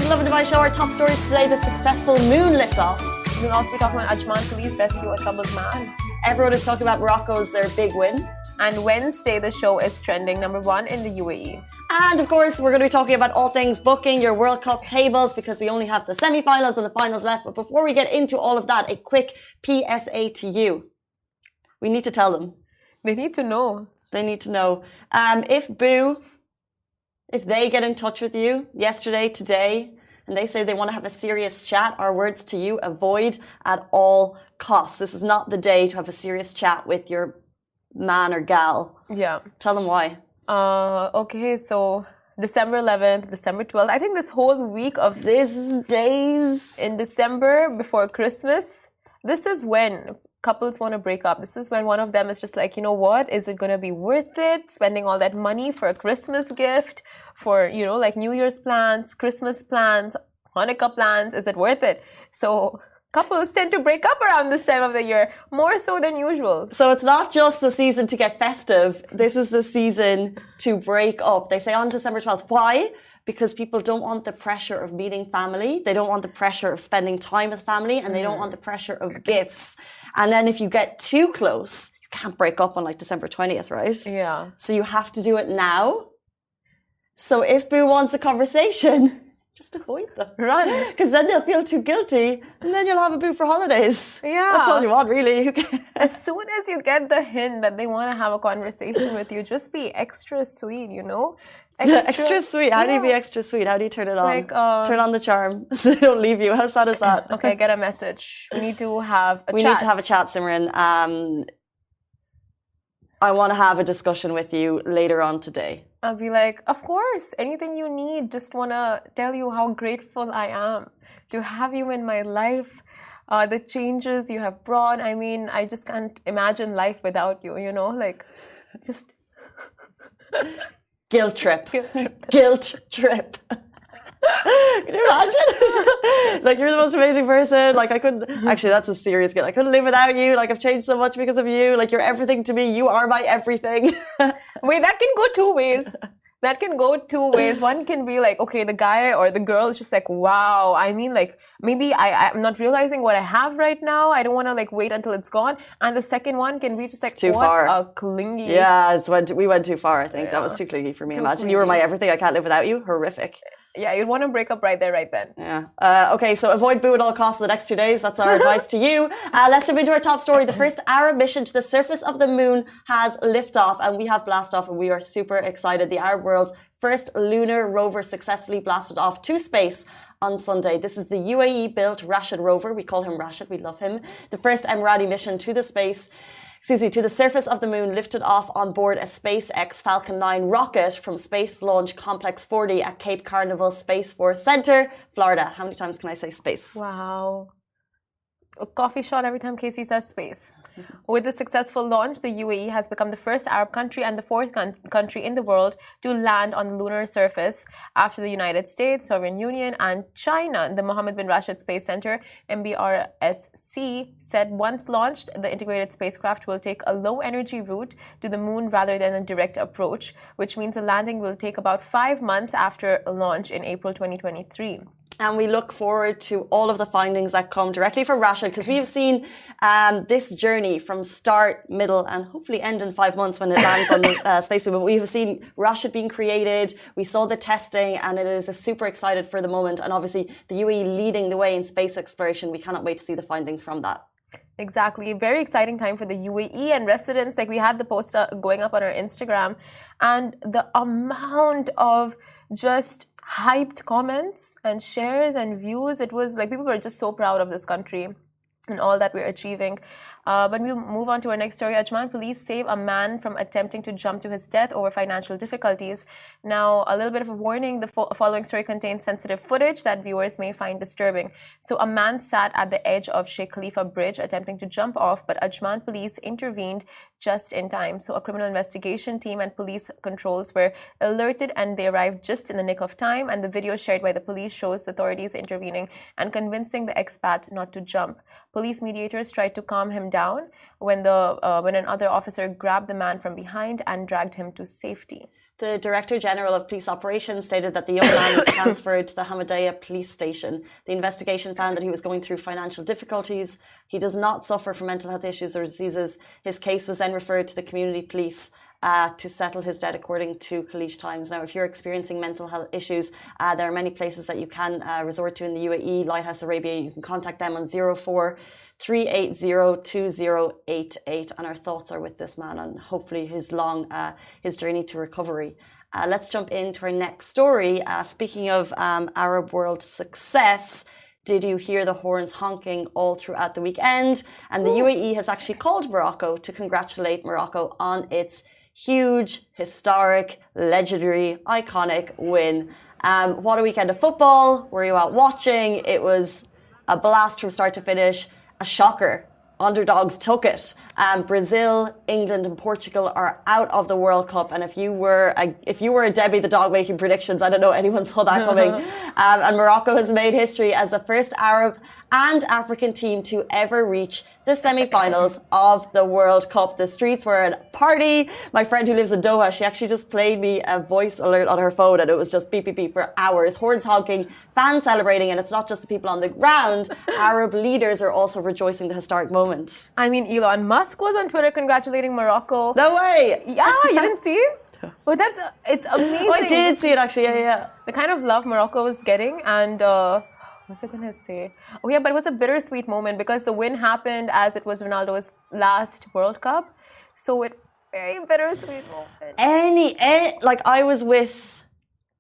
to Lovin Dubai Show. Our top stories today: the successful moon liftoff. We'll also be talking about Ajman police rescue a troubled man. Everyone is talking about Morocco's their big win. And Wednesday, the show is trending #1 in the UAE. And of course, we're going to be talking about all things booking your World Cup tables because we only have the semi-finals and the finals left. But before we get into all of that, a quick PSA to you. We need to tell them. They need to know. They need to know. If they get in touch with you yesterday, today, and they say they want to have a serious chat, our words to you: avoid at all costs. This is not the day to have a serious chat with your man or gal. Yeah. Tell them why. Okay, so December 11th, December 12th. I think this whole week of these days in December before Christmas, this is when couples want to break up. This is when one of them is just like, you know what? Is it going to be worth it? Spending all that money for a Christmas gift, for, you know, like New Year's plans, Christmas plans, Hanukkah plans. Is it worth it? So couples tend to break up around this time of the year, more so than usual. So it's not just the season to get festive. This is the season to break up. They say on December 12th. Why? Because people don't want the pressure of meeting family. They don't want the pressure of spending time with family. And they don't want the pressure of gifts. And then if you get too close, you can't break up on like December 20th, right? Yeah. So you have to do it now. So if Boo wants a conversation, just avoid them. Run. Because then they'll feel too guilty. And then you'll have a boo for holidays. Yeah. That's all you want, really. As soon as you get the hint that they want to have a conversation with you, just be extra sweet, you know? Extra sweet. How do you be extra sweet? How do you turn it on? Like, turn on the charm so they don't leave you. How sad is that? Okay, get a message. We need to have a chat. We need to have a chat, Simran. I want to have a discussion with you later on today. I'll be like, of course, anything you need. Just want to tell you how grateful I am to have you in my life. The changes you have brought. I mean, I just can't imagine life without you, you know? Like, just... Guilt trip. Guilt trip. Can you imagine? Like, you're the most amazing person. Like, I couldn't... Actually, that's a serious guilt. I couldn't live without you. Like, I've changed so much because of you. Like, you're everything to me. You are my everything. Wait, that can go two ways. That can go two ways. One can be like, okay, the guy or the girl is just like, wow. I mean, like, maybe I'm not realizing what I have right now. I don't want to like wait until it's gone. And the second one can be just like, too what far. A clingy. Yeah, we went too far, I think. Yeah. That was too clingy for me. Too Imagine clingy. you were my everything. I can't live without you. Horrific. Yeah, you'd want to break up right there, right then. Yeah. Okay, so avoid boo at all costs the next 2 days. That's our advice to you. Let's jump into our top story. The first Arab mission to the surface of the moon has liftoff, and we have blast off, and we are super excited. The Arab world's first lunar rover successfully blasted off to space on Sunday. This is the UAE-built Rashid rover. We call him Rashid. We love him. The first Emirati mission to the surface of the moon, lifted off on board a SpaceX Falcon 9 rocket from Space Launch Complex 40 at Cape Canaveral Space Force Center, Florida. How many times can I say space? Wow. A coffee shot every time Casey says space. With the successful launch, the UAE has become the first Arab country and the fourth country in the world to land on the lunar surface after the United States, Sovereign Union, and China. The Mohammed bin Rashid Space Center, MBRSC, said once launched, the integrated spacecraft will take a low-energy route to the moon rather than a direct approach, which means the landing will take about 5 months after launch in April 2023. And we look forward to all of the findings that come directly from Rashid, because we have seen this journey from start, middle, and hopefully end in 5 months when it lands on the space movement. We have seen Rashid being created. We saw the testing, and it is super excited for the moment. And obviously, the UAE leading the way in space exploration. We cannot wait to see the findings from that. Exactly. Very exciting time for the UAE and residents. Like, we had the post going up on our Instagram, and the amount of just hyped comments and shares and views. It was like people were just so proud of this country and all that we're achieving. But we'll move on to our next story. Ajman police save a man from attempting to jump to his death over financial difficulties. Now, a little bit of a warning. The following story contains sensitive footage that viewers may find disturbing. So a man sat at the edge of Sheikh Khalifa Bridge attempting to jump off, but Ajman police intervened just in time. So a criminal investigation team and police controls were alerted, and they arrived just in the nick of time. And the video shared by the police shows the authorities intervening and convincing the expat not to jump. Police mediators tried to calm him down when another officer grabbed the man from behind and dragged him to safety. The Director General of Police Operations stated that the young man was transferred to the Hamadaya police station. The investigation found that he was going through financial difficulties. He does not suffer from mental health issues or diseases. His case was then referred to the community police to settle his debt, according to Khaleej Times. Now, if you're experiencing mental health issues, there are many places that you can resort to in the UAE, Lighthouse Arabia. You can contact them on 04 380 2088. And our thoughts are with this man and hopefully his journey to recovery. Let's jump into our next story. Speaking of Arab world success, did you hear the horns honking all throughout the weekend? And the UAE has actually called Morocco to congratulate Morocco on its huge, historic, legendary, iconic win. What a weekend of football. Were you out watching? It was a blast from start to finish. A shocker. Underdogs took it. Brazil, England and Portugal are out of the World Cup. And if you were a Debbie the dog making predictions, I don't know anyone saw that coming. And Morocco has made history as the first Arab and African team to ever reach the semi-finals of the World Cup. The streets were a party. My friend who lives in Doha, she actually just played me a voice alert on her phone and it was just beep, beep, beep for hours. Horns honking, fans celebrating, and it's not just the people on the ground. Arab leaders are also rejoicing the historic moment. I mean, Elon Musk was on Twitter congratulating Morocco. No way! Yeah, you didn't see it? Well, it's amazing. Oh, I did see it actually, yeah. The kind of love Morocco was getting, and what was I going to say? Oh yeah, but it was a bittersweet moment because the win happened as it was Ronaldo's last World Cup. So very bittersweet moment.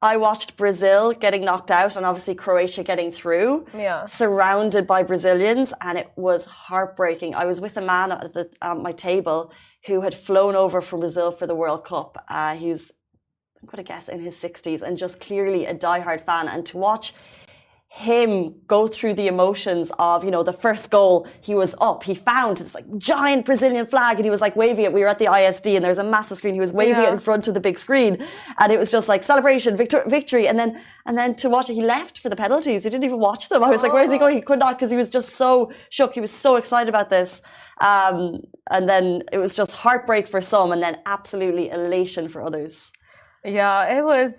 I watched Brazil getting knocked out and obviously Croatia getting through, surrounded by Brazilians, and it was heartbreaking. I was with a man at my table who had flown over from Brazil for the World Cup. He's, I'm going to guess, in his 60s and just clearly a diehard fan. And to watch him go through the emotions of, the first goal, he was up, he found this giant Brazilian flag and he was waving it. We were at the ISD and there's a massive screen. He was waving it in front of the big screen and it was just celebration, victory. And then to watch it, he left for the penalties. He didn't even watch them. I was where's he going? He could not because he was just so shook. He was so excited about this. And then it was just heartbreak for some and then absolutely elation for others. Yeah, it was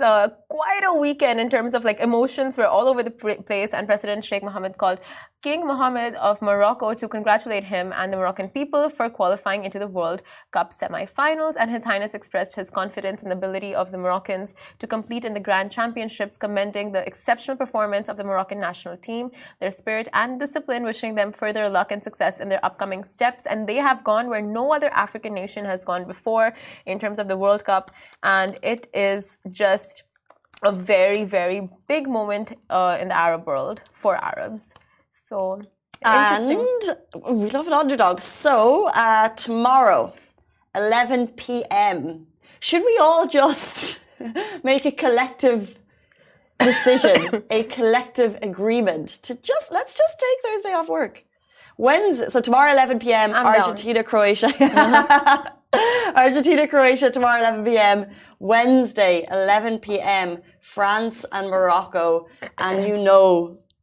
quite a weekend in terms of emotions were all over the place, and President Sheikh Mohammed called King Mohammed of Morocco to congratulate him and the Moroccan people for qualifying into the World Cup semi-finals, and His Highness expressed his confidence in the ability of the Moroccans to compete in the Grand Championships, commending the exceptional performance of the Moroccan national team, their spirit and discipline, wishing them further luck and success in their upcoming steps. And they have gone where no other African nation has gone before in terms of the World Cup, and it is just a very, very big moment in the Arab world for Arabs. So, and we love an underdog. So, tomorrow, 11 p.m., should we all just make a collective decision, a collective agreement to let's just take Thursday off work? Wednesday, so tomorrow 11 p.m. Argentina, Croatia. Argentina, Croatia tomorrow 11 p.m. Wednesday 11 p.m. France and Morocco, and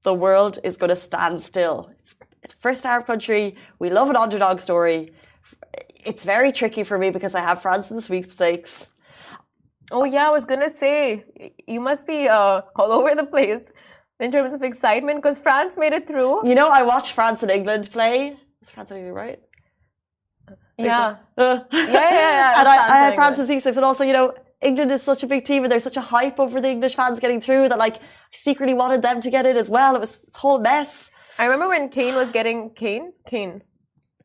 the world is going to stand still. It's the first Arab country. We love an underdog story. It's very tricky for me because I have France in the sweepstakes. Oh yeah, I was gonna say you must be all over the place in terms of excitement because France made it through. I watched France and England play. Was France and England right? Yeah. Yeah. And I had France and England, but also, England is such a big team and there's such a hype over the English fans getting through that I secretly wanted them to get it as well. It was this whole mess. I remember when Kane was getting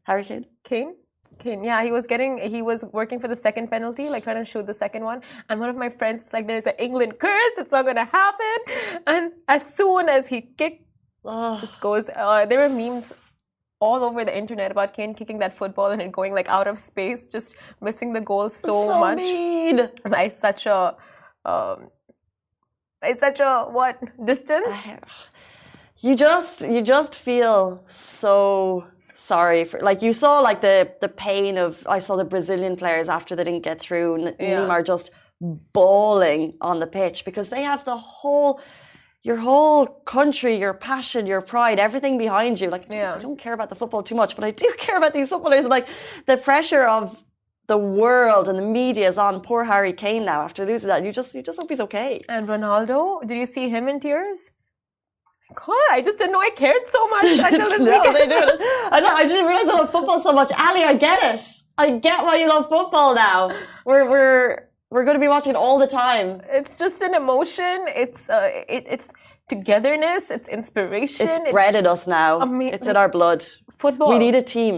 Harry Kane? Kane, yeah, he was working for the second penalty, trying to shoot the second one. And one of my friends is there's an England curse, it's not going to happen. And as soon as he kicked, this goes, there were memes all over the internet about Kane kicking that football and it going out of space, just missing the goal so much. Mean. By such a distance? You just feel so sorry for you saw the pain of I saw the Brazilian players after they didn't get through. Neymar just bawling on the pitch because they have your whole country, your passion, your pride, everything behind you. I don't care about the football too much, but I do care about these footballers. The pressure of the world and the media is on poor Harry Kane now after losing that. You just hope he's okay. And Ronaldo, did you see him in tears? God, I just didn't know I cared so much until this No, weekend. they do it. I didn't realize I love football so much. Ali, I get it. I get why you love football now. We're going to be watching it all the time. It's just an emotion. It's togetherness. It's inspiration. It's bred in us now. It's in our blood. Football. We need a team.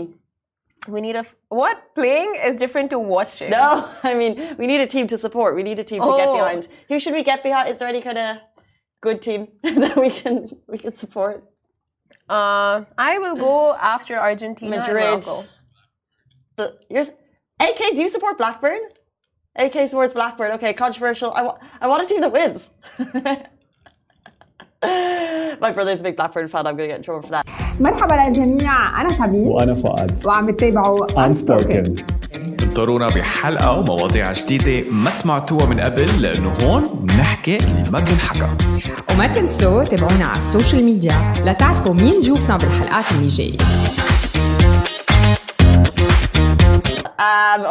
We need what? Playing is different to watching. No, I mean, we need a team to support. We need a team to get behind. Who should we get behind? Is there any kind of good team that we can support? I will go after Argentina Madrid. and Morocco. AK, do you support Blackburn? AK supports Blackburn. Okay, controversial. I want a team that wins. My brother's a big Blackburn fan. I'm going to get in trouble for that. مرحبا للجميع، أنا سبيل وأنا فؤاد وعم بتتابعوا Unspoken. انطرونا بحلقة ومواضيع جديدة ما سمعتوها من قبل، لأنه هون بنحكي اللي ما بنحكى. وما تنسوا تابعونا على السوشيال ميديا لتعرفوا مين جوفنا بالحلقات اللي جاية.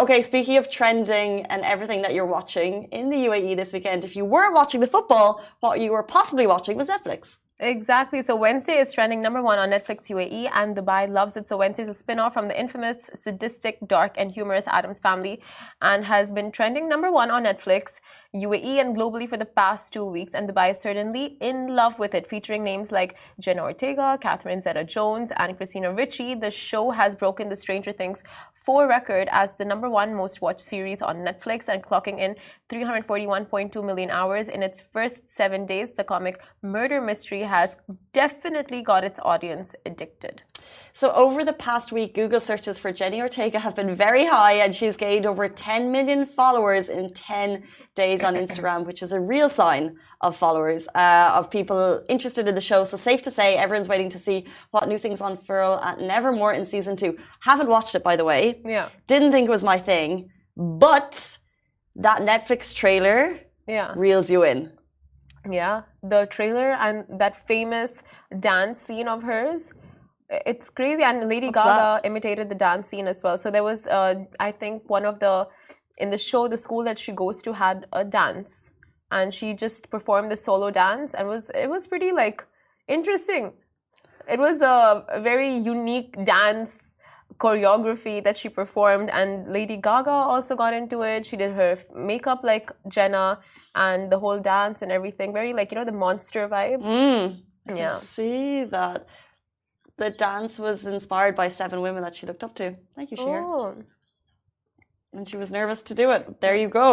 Okay, speaking of trending and everything that you're watching in the UAE this weekend, if you weren't watching the football, what you were possibly watching was Netflix. Exactly. So Wednesday is trending #1 on Netflix UAE, and Dubai loves it. So Wednesday is a spin-off from the infamous, sadistic, dark, and humorous Addams Family, and has been trending #1 on Netflix UAE and globally for the past 2 weeks. And Dubai is certainly in love with it, featuring names like Jenna Ortega, Catherine Zeta-Jones, and Christina Ricci. The show has broken the Stranger Things 4 record as the #1 most watched series on Netflix and clocking in 341.2 million hours in its first 7 days. The comic murder mystery has definitely got its audience addicted. So over the past week, Google searches for Jenny Ortega have been very high, and she's gained over 10 million followers in 10 days on Instagram, which is a real sign of followers, of people interested in the show. So safe to say, everyone's waiting to see what new things unfurl at Nevermore in season 2. Haven't watched it, by the way. Yeah. Didn't think it was my thing, but that Netflix trailer reels you in. Yeah, the trailer and that famous dance scene of hers, it's crazy. And Lady Gaga imitated the dance scene as well. So there was, I think, in the show, the school that she goes to had a dance, and she just performed the solo dance, and it was pretty interesting. It was a very unique dance choreography that she performed, and Lady Gaga also got into it. She did her makeup like Jenna and the whole dance and everything, very the monster vibe. I can see that. The dance was inspired by 7 women that she looked up to. Thank you, Sheer. And she was nervous to do it. There you go.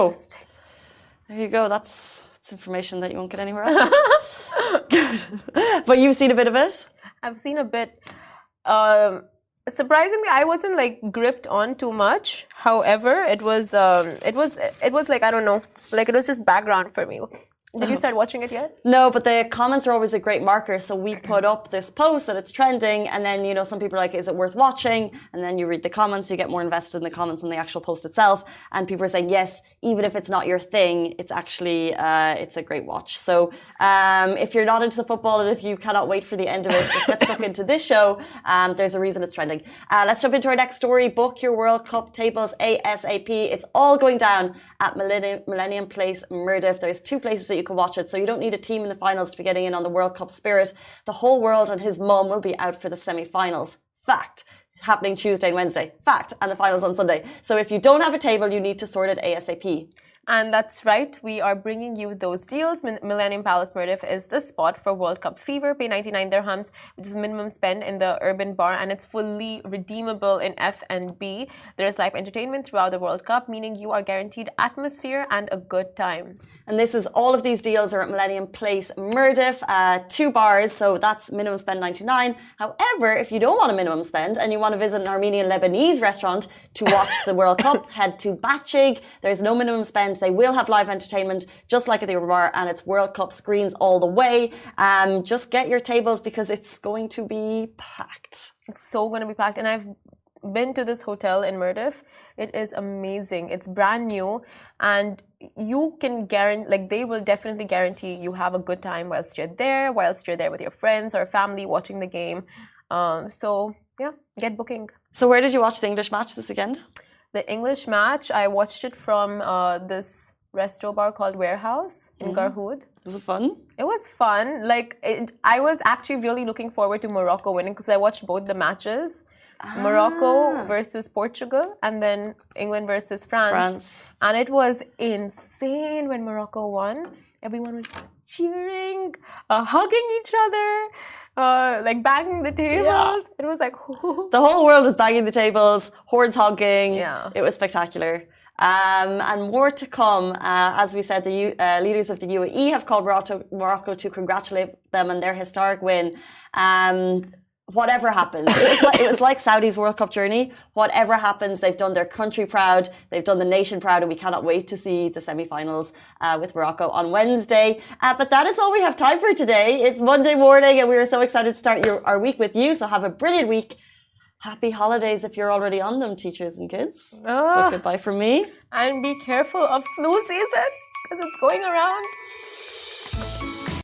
There you go. That's information that you won't get anywhere else. But you've seen a bit of it? I've seen a bit. Surprisingly, I wasn't gripped on too much. However, it was I don't know, it was just background for me. Did you start watching it yet? No, but the comments are always a great marker. So we put up this post that it's trending, and then some people are like, is it worth watching? And then you read the comments, you get more invested in the comments than the actual post itself. And people are saying, yes, even if it's not your thing, it's actually it's a great watch. So if you're not into the football and if you cannot wait for the end of it, just get stuck into this show. There's a reason it's trending. Let's jump into our next story. Book your World Cup tables ASAP. It's all going down at Millennium Place, Murdiff. There's 2 places that you can watch it, so you don't need a team in the finals to be getting in on the World Cup spirit. The whole world and his mum will be out for the semi-finals. Fact. Happening Tuesday and Wednesday. Fact. And the finals on Sunday. So if you don't have a table, you need to sort it ASAP. And that's right, we are bringing you those deals. Millennium Palace Murdiff is the spot for World Cup fever. Pay 99 dirhams, which is minimum spend in the urban bar, and it's fully redeemable in F&B. There's live entertainment throughout the World Cup, meaning you are guaranteed atmosphere and a good time. And this is all of these deals are at Millennium Place Murdiff, 2 bars, so that's minimum spend 99. However, if you don't want a minimum spend and you want to visit an Armenian Lebanese restaurant to watch the World Cup, head to Batchig. There's no minimum spend. They will have live entertainment just like at the Urban Bar, and it's World Cup screens all the way. Just get your tables because it's going to be packed. It's so going to be packed. And I've been to this hotel in Murdiff. It is amazing. It's brand new, and you can guarantee, they will definitely guarantee you have a good time whilst you're there with your friends or family watching the game. So yeah, get booking. So where did you watch the English match this weekend? the English match, I watched it from this resto bar called Warehouse in Garhoud. Was it fun? It was fun. Like, I was actually really looking forward to Morocco winning because I watched both the matches. Morocco versus Portugal and then England versus France. And it was insane when Morocco won. Everyone was cheering, hugging each other, like banging the tables. It was like the whole world was banging the tables, hordes honking. Yeah. It was spectacular. And more to come. As we said, the leaders of the UAE have called Morocco to congratulate them on their historic win. Whatever happens, it was like Saudi's World Cup journey. Whatever happens, they've done their country proud, they've done the nation proud, and we cannot wait to see the semi-finals with Morocco on Wednesday. But that is all we have time for today. It's Monday morning, and we are so excited to start our week with you. So have a brilliant week. Happy holidays if you're already on them, teachers and kids. But goodbye from me. And be careful of flu season because it's going around.